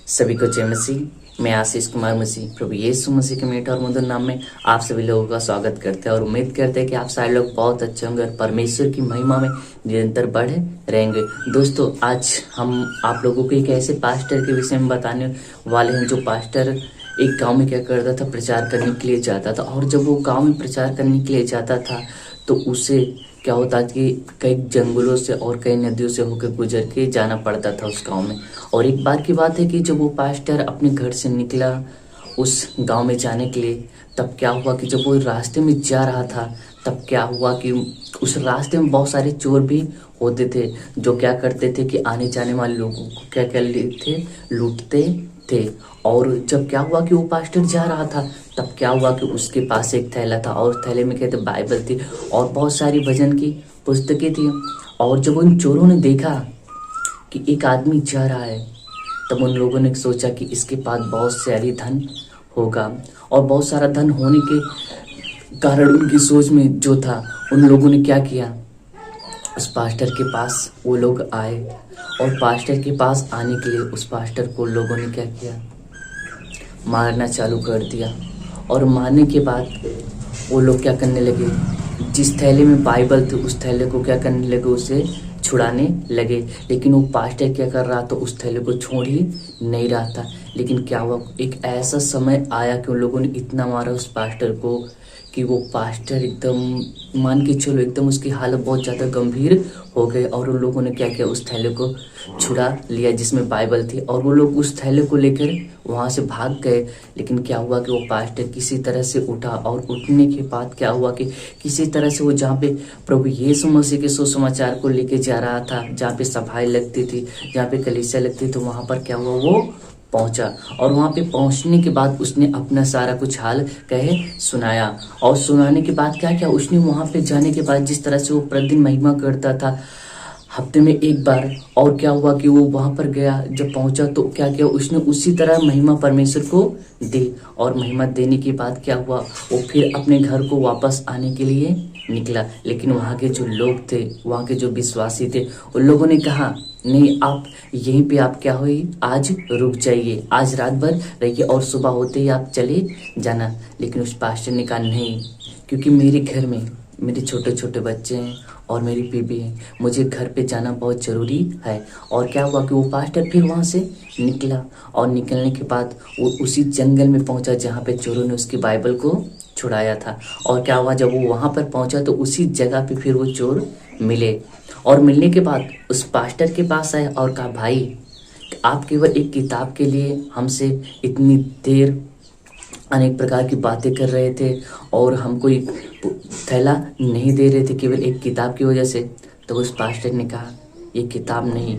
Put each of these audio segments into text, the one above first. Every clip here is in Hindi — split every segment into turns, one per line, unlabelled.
सभी को जय मसीह। मैं आशीष कुमार मसीह प्रभु यीशु मसीह के मीठे और मधुर नाम में आप सभी लोगों का स्वागत करते हैं और उम्मीद करते हैं कि आप सारे लोग बहुत अच्छे होंगे और परमेश्वर की महिमा में निरंतर बढ़े रहेंगे। दोस्तों, आज हम आप लोगों को एक ऐसे पास्टर के विषय में बताने वाले हैं जो पास्टर एक गांव में क्या करता था, प्रचार करने के लिए जाता था। और जब वो गांव में प्रचार करने के लिए जाता था तो उसे क्या होता कि कई जंगलों से और कई नदियों से होकर गुजर के जाना पड़ता था उस गांव में। और एक बार की बात है कि जब वो पास्टर अपने घर से निकला उस गांव में जाने के लिए, तब क्या हुआ कि जब वो रास्ते में जा रहा था तब क्या हुआ कि उस रास्ते में बहुत सारे चोर भी होते थे जो क्या करते थे कि आने जाने वाले लोगों को क्या कर लेते थे, लूटते थे। और जब क्या हुआ कि वो पास्टर जा रहा था तब क्या हुआ कि उसके पास एक थैला था और थैले में कहते बाइबल थी और बहुत सारी भजन की पुस्तकें थी। और जब उन चोरों ने देखा कि एक आदमी जा रहा है तब उन लोगों ने सोचा कि इसके पास बहुत सारी धन होगा। और बहुत सारा धन होने के कारण उनकी सोच में जो था, उन लोगों ने क्या किया, उस पास्टर के पास वो लोग आए। और पास्टर के पास आने के लिए उस पास्टर को लोगों ने क्या किया, मारना चालू कर दिया। और मारने के बाद वो लोग क्या करने लगे, जिस थैले में बाइबल थी उस थैले को क्या करने लगे, उसे छुड़ाने लगे। लेकिन वो पास्टर क्या कर रहा था, उस थैले को छोड़ ही नहीं रहा था। लेकिन क्या हुआ, एक ऐसा समय आया कि उन लोगों ने इतना मारा उस पास्टर को कि वो पास्टर एकदम मान के चलो एकदम उसकी हालत बहुत ज़्यादा गंभीर हो गई। और उन लोगों ने क्या किया, उस थैले को छुड़ा लिया जिसमें बाइबल थी और वो लोग उस थैले को लेकर वहाँ से भाग गए। लेकिन क्या हुआ कि वो पास्टर किसी तरह से उठा और उठने के बाद क्या हुआ कि किसी तरह से वो जहाँ पे प्रभु यीशु मसीह के सुसमाचार को लेके जा रहा था, जहाँ पे सभाएं लगती थी, जहाँ पे कलीसिया लगती थी, वहाँ पर क्या हुआ, वो पहुंचा। और वहां पे पहुंचने के बाद उसने अपना सारा कुछ हाल कहे सुनाया। और सुनाने के बाद क्या किया, उसने वहां पे जाने के बाद जिस तरह से वो प्रतिदिन महिमा करता था हफ्ते में एक बार, और क्या हुआ कि वो वहां पर गया, जब पहुंचा तो क्या किया, उसने उसी तरह महिमा परमेश्वर को दी। और महिमा देने के बाद क्या हुआ, वो फिर अपने घर को वापस आने के लिए निकला। लेकिन वहाँ के जो लोग थे, वहाँ के जो विश्वासी थे, उन लोगों ने कहा नहीं, आप यहीं पे आप क्या हुई, आज रुक जाइए, आज रात भर रहिए और सुबह होते ही आप चले जाना। लेकिन उस पास्टर ने कहा नहीं, क्योंकि मेरे घर में मेरे छोटे छोटे बच्चे हैं और मेरी बीबी है, मुझे घर पे जाना बहुत ज़रूरी है। और क्या हुआ कि वो पास्टर फिर वहाँ से निकला और निकलने के बाद वो उसी जंगल में पहुँचा जहाँ पे चोरों ने उसकी बाइबल को छुड़ाया था। और क्या हुआ, जब वो वहाँ पर पहुँचा तो उसी जगह पे फिर वो चोर मिले। और मिलने के बाद उस पास्टर के पास आए और कहा, भाई आप केवल एक किताब के लिए हमसे इतनी देर अनेक प्रकार की बातें कर रहे थे और हमको एक थैला नहीं दे रहे थे केवल एक किताब की वजह से। तो उस पास्टर ने कहा, ये किताब नहीं,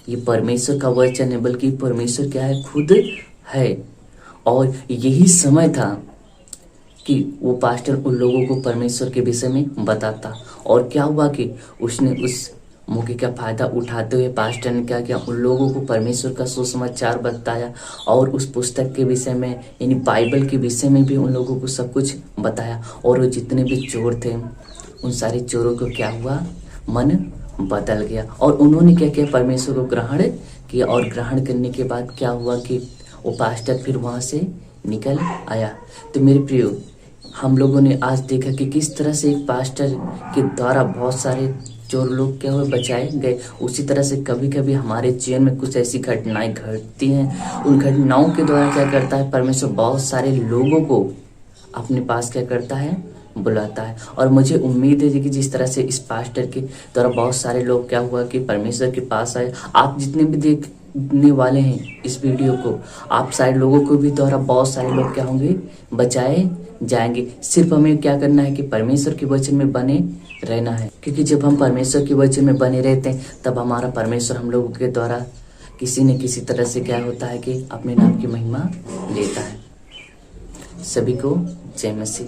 ये परमेश्वर का वचन है, बल्कि परमेश्वर क्या है, खुद है। और यही समय था कि वो पास्टर उन लोगों को परमेश्वर के विषय में बताता। और क्या हुआ कि उसने उस मौके का फायदा उठाते हुए पास्टर ने क्या किया, उन लोगों को परमेश्वर का सुसमाचार बताया और उस पुस्तक के विषय में यानी बाइबल के विषय में भी उन लोगों को सब कुछ बताया। और वो जितने भी चोर थे उन सारे चोरों को क्या हुआ, मन बदल गया और उन्होंने क्या किया, परमेश्वर को ग्रहण किया। और ग्रहण करने के बाद क्या हुआ कि वो पास्टर फिर वहाँ से निकल आया। तो मेरे प्रियो, हम लोगों ने आज देखा कि किस तरह से एक पास्टर के द्वारा बहुत सारे चोर लोग क्या हुए, बचाए गए। उसी तरह से कभी कभी हमारे जीवन में कुछ ऐसी घटनाएं घटती हैं, उन घटनाओं के द्वारा क्या करता है, परमेश्वर बहुत सारे लोगों को अपने पास क्या करता है, बुलाता है। और मुझे उम्मीद है कि जिस तरह से इस पास्टर के द्वारा बहुत सारे लोग क्या हुआ कि परमेश्वर के पास आए। आप जितने भी देखने वाले हैं इस वीडियो को, आप सारे लोगों को भी द्वारा बहुत सारे लोग क्या होंगे, बचाए जाएंगे। सिर्फ हमें क्या करना है कि परमेश्वर के वचन में बने रहना है, क्योंकि जब हम परमेश्वर के वचन में बने रहते हैं तब हमारा परमेश्वर हम लोगों के द्वारा किसी न किसी तरह से क्या होता है कि अपने नाम की महिमा लेता है। सभी को जय मसीह।